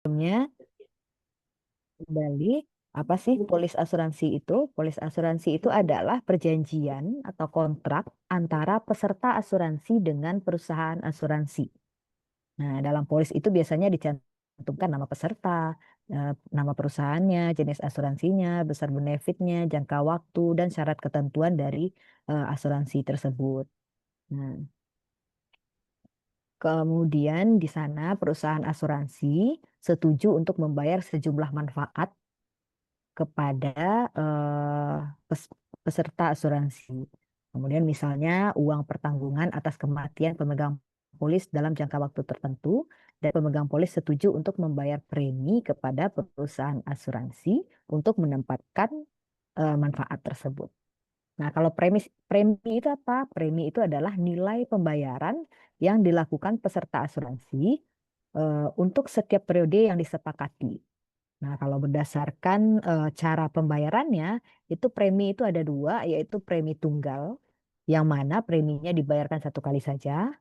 Sebelumnya kembali, apa sih polis asuransi itu? Polis asuransi itu adalah perjanjian atau kontrak antara peserta asuransi dengan perusahaan asuransi. Nah, dalam polis itu biasanya dicantumkan nama peserta, nama perusahaannya, jenis asuransinya, besar benefitnya, jangka waktu, dan syarat ketentuan dari asuransi tersebut. Nah, kemudian di sana perusahaan asuransi setuju untuk membayar sejumlah manfaat kepada eh, peserta asuransi. Kemudian misalnya uang pertanggungan atas kematian pemegang polis dalam jangka waktu tertentu dan pemegang polis setuju untuk membayar premi kepada perusahaan asuransi untuk menempatkan manfaat tersebut. Nah, kalau premi itu apa? Premi itu adalah nilai pembayaran yang dilakukan peserta asuransi untuk setiap periode yang disepakati. Nah, kalau berdasarkan cara pembayarannya, itu premi itu ada dua, yaitu premi tunggal, yang mana preminya dibayarkan satu kali saja.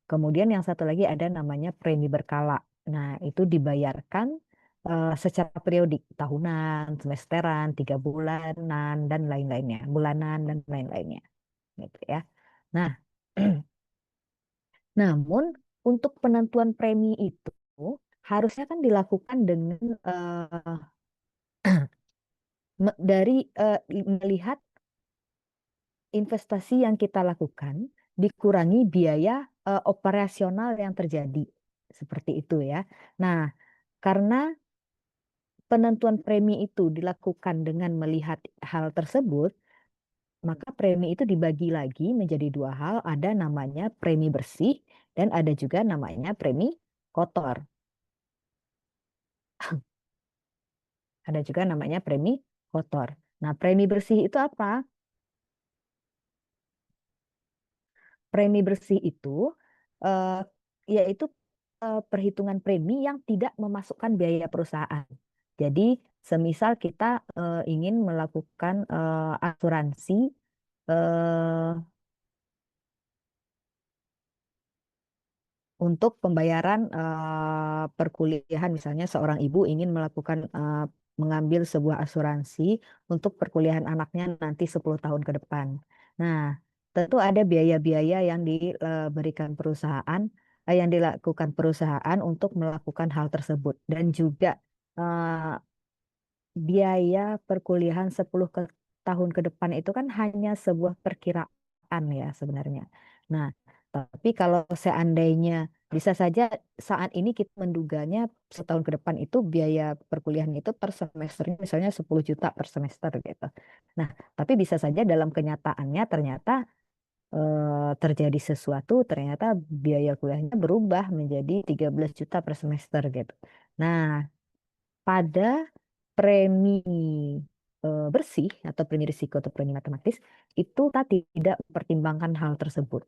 Kemudian yang satu lagi ada namanya premi berkala. Nah, itu dibayarkan secara periodik, tahunan, semesteran, 3 bulanan, dan lain-lainnya, bulanan dan lain-lainnya, gitu ya. Nah, namun untuk penentuan premi itu harusnya kan dilakukan dengan dari melihat investasi yang kita lakukan dikurangi biaya operasional yang terjadi. Seperti itu ya. Nah, karena penentuan premi itu dilakukan dengan melihat hal tersebut, maka premi itu dibagi lagi menjadi dua hal. Ada namanya premi bersih dan ada juga namanya premi kotor. Ada juga namanya premi kotor. Nah, premi bersih itu apa? Premi bersih itu eh, yaitu perhitungan premi yang tidak memasukkan biaya perusahaan. Jadi, semisal kita ingin melakukan asuransi eh, untuk pembayaran perkuliahan, misalnya seorang ibu ingin melakukan mengambil sebuah asuransi untuk perkuliahan anaknya nanti 10 tahun ke depan. Nah, tentu ada biaya-biaya yang diberikan perusahaan, yang dilakukan perusahaan untuk melakukan hal tersebut, dan juga eh, biaya perkuliahan 10 tahun ke depan itu kan hanya sebuah perkiraan ya sebenarnya. Nah, tapi kalau seandainya bisa saja saat ini kita menduganya setahun ke depan itu biaya perkuliahan itu per semesternya misalnya 10 juta per semester gitu. Nah, tapi bisa saja dalam kenyataannya ternyata terjadi sesuatu, ternyata biaya kuliahnya berubah menjadi 13 juta per semester gitu. Nah, pada premi bersih atau premi risiko atau premi matematis itu kita tidak mempertimbangkan hal tersebut.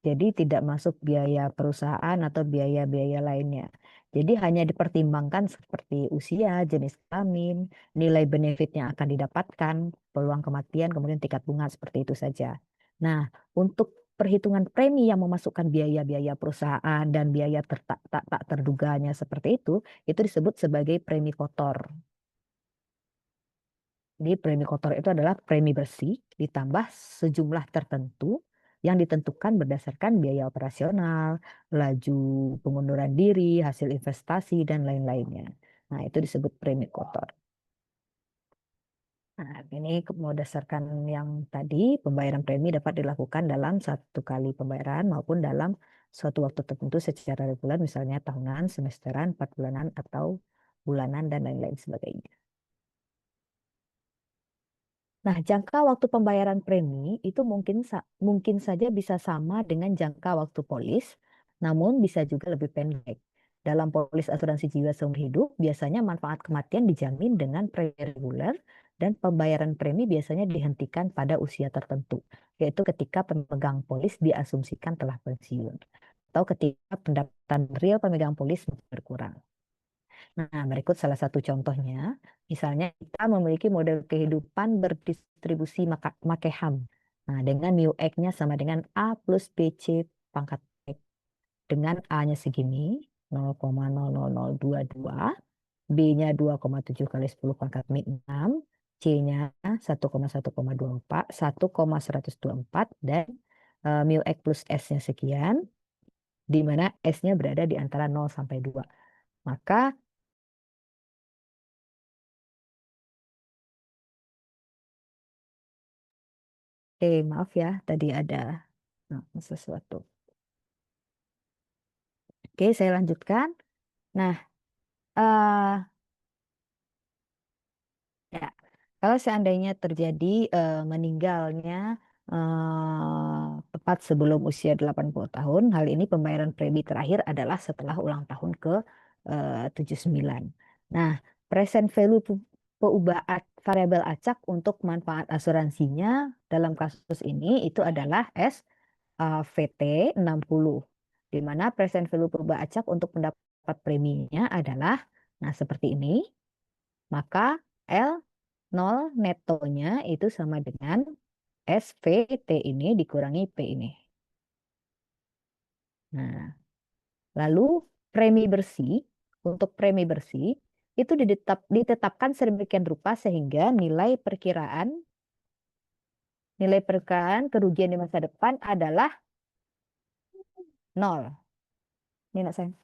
Jadi tidak masuk biaya perusahaan atau biaya-biaya lainnya. Jadi hanya dipertimbangkan seperti usia, jenis kelamin, nilai benefit yang akan didapatkan, peluang kematian, kemudian tingkat bunga seperti itu saja. Nah, untuk perhitungan premi yang memasukkan biaya-biaya perusahaan dan biaya tak terduganya seperti itu disebut sebagai premi kotor. Jadi premi kotor itu adalah premi bersih ditambah sejumlah tertentu yang ditentukan berdasarkan biaya operasional, laju pengunduran diri, hasil investasi, dan lain-lainnya. Nah, itu disebut premi kotor. Nah, ini berdasarkan yang tadi, pembayaran premi dapat dilakukan dalam satu kali pembayaran maupun dalam suatu waktu tertentu secara reguler, misalnya tahunan, semesteran, 4 bulanan, atau bulanan, dan lain-lain sebagainya. Nah, jangka waktu pembayaran premi itu mungkin saja bisa sama dengan jangka waktu polis, namun bisa juga lebih pendek. Dalam polis asuransi jiwa seumur hidup, biasanya manfaat kematian dijamin dengan premi reguler dan pembayaran premi biasanya dihentikan pada usia tertentu, yaitu ketika pemegang polis diasumsikan telah pensiun atau ketika pendapatan real pemegang polis berkurang. Nah, berikut salah satu contohnya. Misalnya kita memiliki model kehidupan berdistribusi Makeham. Nah, dengan mu X-nya sama dengan A plus BC pangkat X. Dengan A-nya segini, 0,00022. B-nya 2,7 kali 10 pangkat min 6, C-nya 1,1,24, 1,124, dan mu X plus S-nya sekian, di mana S-nya berada di antara 0 sampai 2. Maka, maaf ya, tadi ada sesuatu. Oke, saya lanjutkan. Nah, eh ya, kalau seandainya terjadi meninggalnya tepat sebelum usia 80 tahun, hal ini pembayaran premi terakhir adalah setelah ulang tahun ke 79. Nah, present value perubahan variabel acak untuk manfaat asuransinya dalam kasus ini itu adalah VT 60, di mana present value perubahan acak untuk pendapat preminya adalah, nah seperti ini, maka L0 netonya itu sama dengan SVT ini dikurangi P ini. Nah, lalu premi bersih, untuk premi bersih itu ditetapkan sedemikian rupa sehingga nilai perkiraan kerugian di masa depan adalah 0. Ini nak sayang.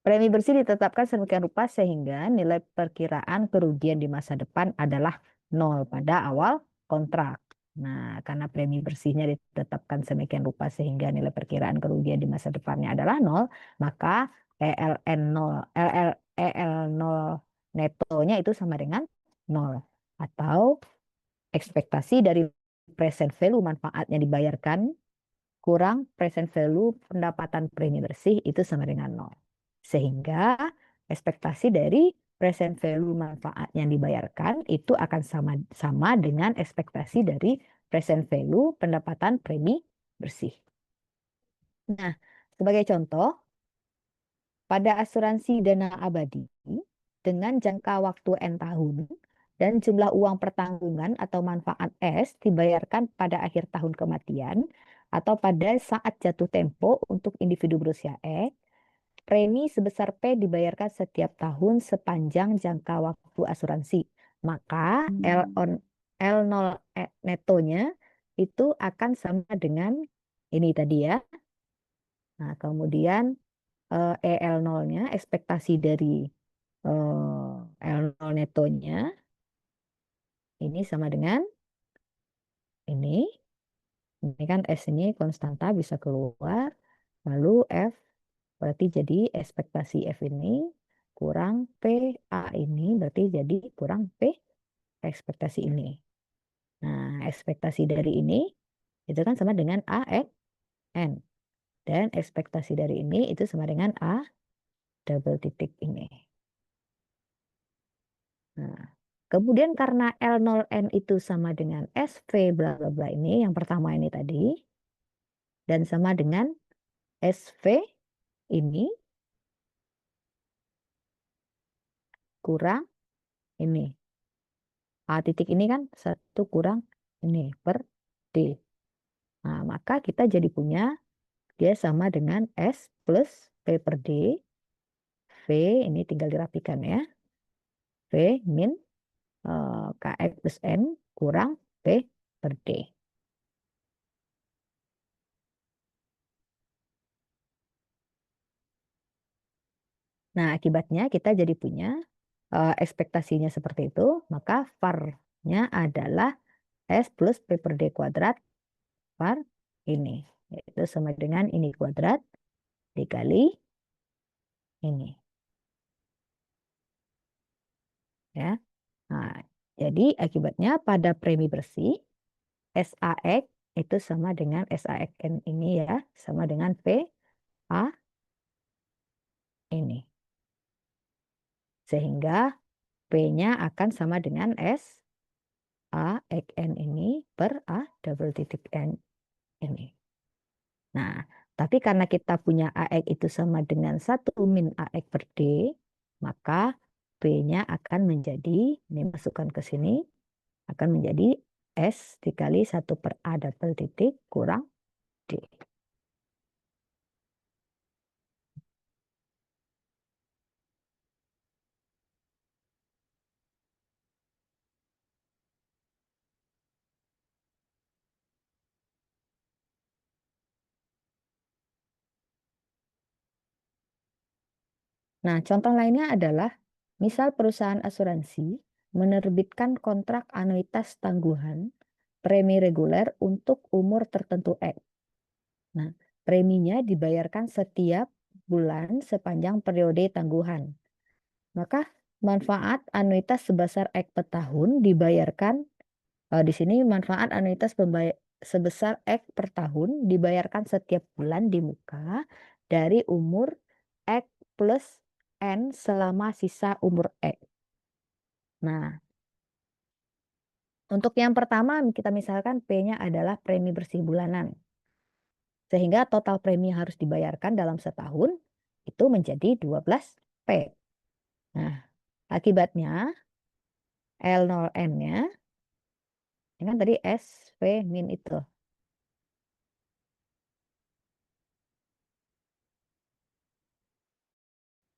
Premi bersih ditetapkan sedemikian rupa sehingga nilai perkiraan kerugian di masa depan adalah 0 pada awal kontrak. Nah, karena premi bersihnya ditetapkan sedemikian rupa sehingga nilai perkiraan kerugian di masa depannya adalah 0, maka ELN 0, EL0 netonya itu sama dengan 0. Atau ekspektasi dari present value manfaatnya dibayarkan kurang present value pendapatan premi bersih itu sama dengan 0. Sehingga ekspektasi dari present value manfaat yang dibayarkan itu akan sama dengan ekspektasi dari present value pendapatan premi bersih. Nah, sebagai contoh, pada asuransi dana abadi dengan jangka waktu N tahun dan jumlah uang pertanggungan atau manfaat S dibayarkan pada akhir tahun kematian atau pada saat jatuh tempo untuk individu berusia X, premi sebesar P dibayarkan setiap tahun sepanjang jangka waktu asuransi. Maka L0 netonya itu akan sama dengan ini tadi ya. Nah, kemudian EL0-nya, ekspektasi dari L0 netonya, ini sama dengan ini. Ini kan S ini konstanta bisa keluar. Lalu F berarti jadi ekspektasi F ini kurang PA ini berarti jadi kurang P ekspektasi ini. Nah, ekspektasi dari ini itu kan sama dengan AXN. Dan ekspektasi dari ini itu sama dengan A double titik ini. Nah, kemudian karena L0N itu sama dengan SV bla bla bla ini, yang pertama ini tadi, dan sama dengan SV ini kurang ini. A titik ini kan 1 kurang ini per D. Nah, maka kita jadi punya dia sama dengan S plus P per D. V ini tinggal dirapikan ya. V min KX plus N kurang P per D. Nah, akibatnya kita jadi punya ekspektasinya seperti itu, maka var-nya adalah S plus P per D kuadrat var ini. Yaitu sama dengan ini kuadrat dikali ini. Ya. Nah, jadi akibatnya pada premi bersih, SAX itu sama dengan SAXN ini ya, sama dengan PA ini. Sehingga P-nya akan sama dengan SAXN ini per A double titik N ini. Nah, tapi karena kita punya AX itu sama dengan 1 min AX per D, maka P-nya akan menjadi, ini masukkan ke sini, akan menjadi S dikali 1 per A double titik kurang D. Nah, contoh lainnya adalah misal perusahaan asuransi menerbitkan kontrak anuitas tangguhan premi reguler untuk umur tertentu X. Nah, preminya dibayarkan setiap bulan sepanjang periode tangguhan. Maka manfaat anuitas sebesar X per tahun dibayarkan, di sini manfaat anuitas sebesar X per tahun dibayarkan setiap bulan di muka dari umur X plus N selama sisa umur X. Nah, untuk yang pertama kita misalkan P-nya adalah premi bersih bulanan. Sehingga total premi yang harus dibayarkan dalam setahun itu menjadi 12 P. Nah, akibatnya L0N-nya, ini kan tadi S, V, min itu.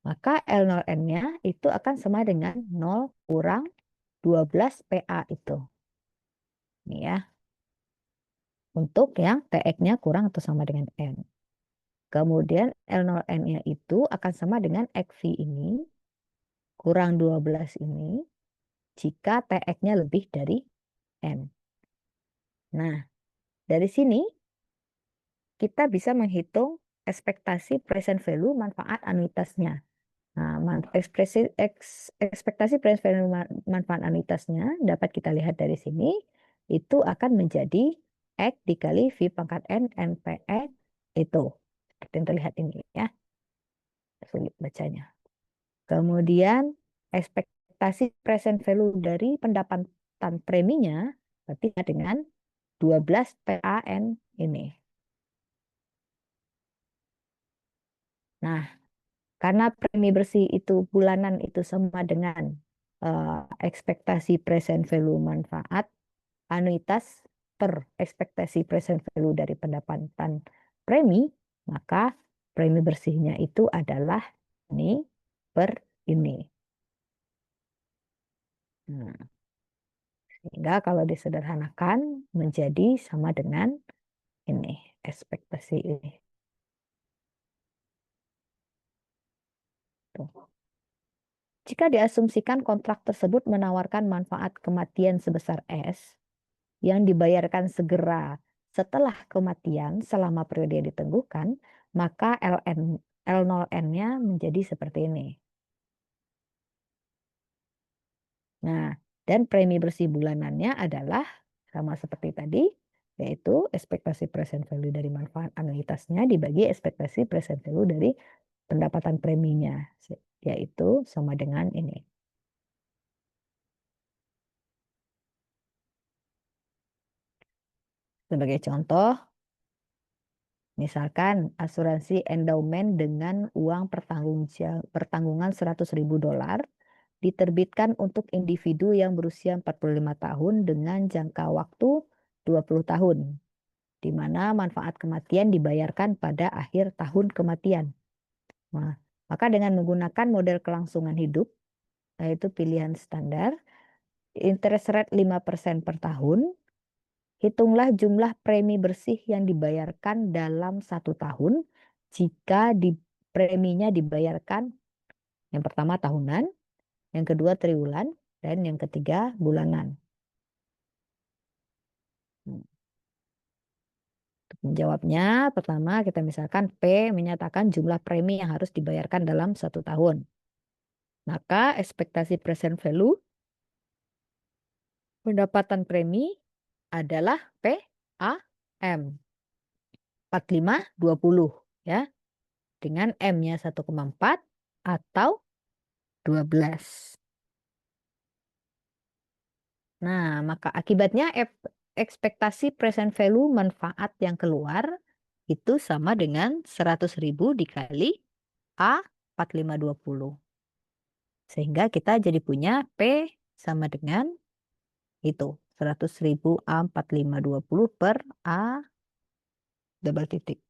Maka L0N-nya itu akan sama dengan 0 kurang 12 PA itu. Ini ya, untuk yang TX-nya kurang atau sama dengan N. Kemudian L0N-nya itu akan sama dengan XV ini kurang 12 ini jika TX-nya lebih dari N. Nah, dari sini kita bisa menghitung ekspektasi present value manfaat anuitasnya. Nah, ekspektasi present value manfaat anuitasnya dapat kita lihat dari sini. Itu akan menjadi X dikali V pangkat N NPX itu. Seperti yang terlihat ini ya. Sulit bacanya. Kemudian ekspektasi present value dari pendapatan preminya berarti dengan 12 PAN ini. Nah, karena premi bersih itu bulanan itu sama dengan eh, ekspektasi present value manfaat anuitas per ekspektasi present value dari pendapatan premi, maka premi bersihnya itu adalah ini per ini. Nah, sehingga kalau disederhanakan menjadi sama dengan ini ekspektasi ini. Tuh. Jika diasumsikan kontrak tersebut menawarkan manfaat kematian sebesar S, yang dibayarkan segera setelah kematian selama periode yang ditentukan, maka L0N-nya menjadi seperti ini. Nah, dan premi bersih bulanannya adalah sama seperti tadi, yaitu ekspektasi present value dari manfaat anuitasnya dibagi ekspektasi present value dari pendapatan preminya, yaitu sama dengan ini. Sebagai contoh, misalkan asuransi endowment dengan uang pertanggungan $100.000 diterbitkan untuk individu yang berusia 45 tahun dengan jangka waktu 20 tahun, di mana manfaat kematian dibayarkan pada akhir tahun kematian. Nah, maka dengan menggunakan model kelangsungan hidup, yaitu pilihan standar, interest rate 5% per tahun, hitunglah jumlah premi bersih yang dibayarkan dalam 1 tahun jika preminya dibayarkan yang pertama tahunan, yang kedua triwulan, dan yang ketiga bulanan. Hmm. Untuk menjawabnya, pertama kita misalkan P menyatakan jumlah premi yang harus dibayarkan dalam 1 tahun. Maka ekspektasi present value pendapatan premi adalah PAM 4520 ya, dengan M-nya 1,4 atau 12. Nah, maka akibatnya ekspektasi present value manfaat yang keluar itu sama dengan 100.000 dikali A 4520. Sehingga kita jadi punya P sama dengan itu 100.000 A 4520 per A double titik.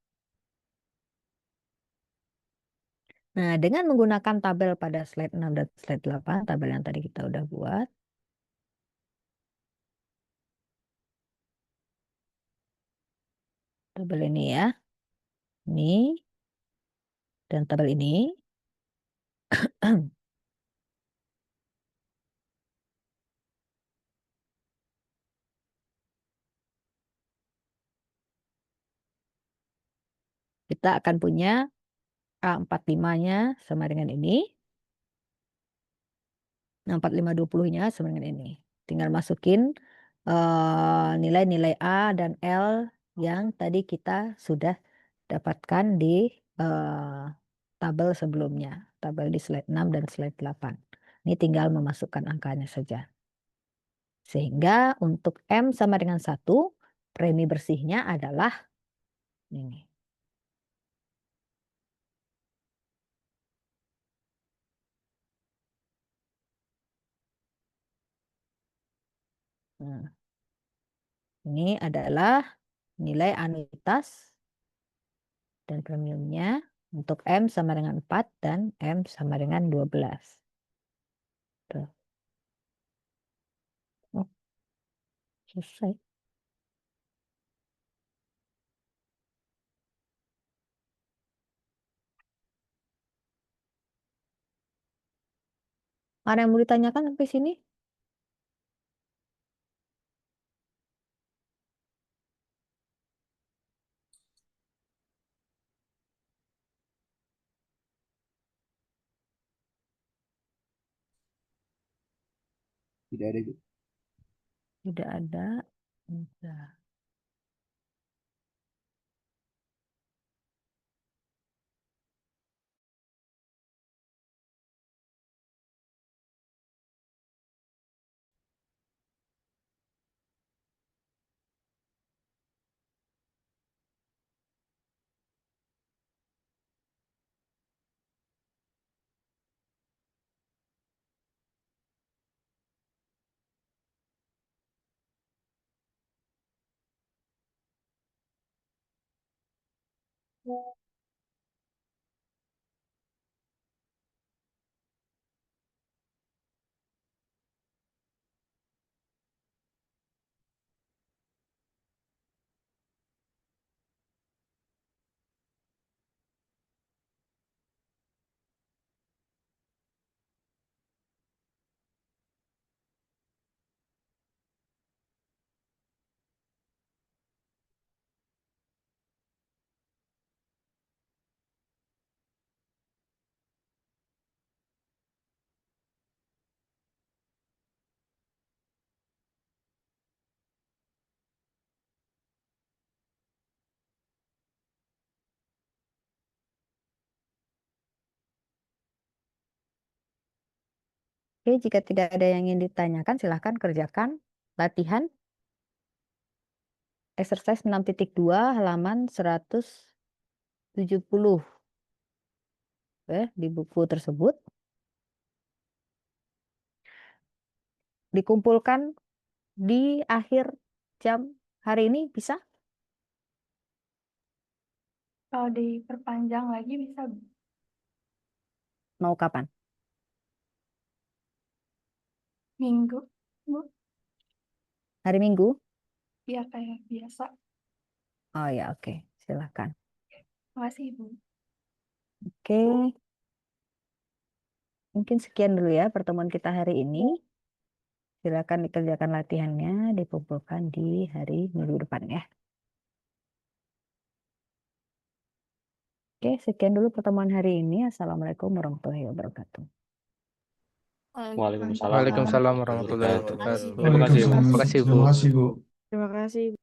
Nah, dengan menggunakan tabel pada slide 6 dan slide 8, tabel yang tadi kita udah buat, tabel ini ya, ini, dan tabel ini, Kita akan punya A45-nya sama dengan ini. Nah, 4520-nya sama dengan ini. Tinggal masukin nilai-nilai A dan L yang tadi kita sudah dapatkan di eh, tabel sebelumnya. Tabel di slide 6 dan slide 8. Ini tinggal memasukkan angkanya saja. Sehingga untuk M sama dengan 1, premi bersihnya adalah ini. Nah, ini adalah nilai anuitas dan premiumnya untuk M sama dengan 4 dan M sama dengan 12. Tuh. Oh, selesai. Ada yang mau ditanyakan sampai sini? Tidak ada, Bu. Tidak ada. Bentar. Oke, jika tidak ada yang ingin ditanyakan, silahkan kerjakan latihan exercise 6.2 halaman 170 di buku tersebut. Dikumpulkan di akhir jam hari ini bisa? Kalau diperpanjang lagi bisa Mau kapan? minggu, Bu. Hari Minggu? Ya kayak biasa. Oh ya, oke. Silahkan. Makasih, Bu. Oke, mungkin sekian dulu ya pertemuan kita hari ini. Silakan dikerjakan latihannya, dikumpulkan di hari Minggu depan ya. Oke, sekian dulu pertemuan hari ini. Assalamualaikum warahmatullahi wabarakatuh. Waalaikumsalam Waalaikumsalam warahmatullahi warahmatullahi wabarakatuh. wabarakatuh. Terima kasih, Bu. Terima kasih, Bu. Terima kasih, Bu. Terima kasih.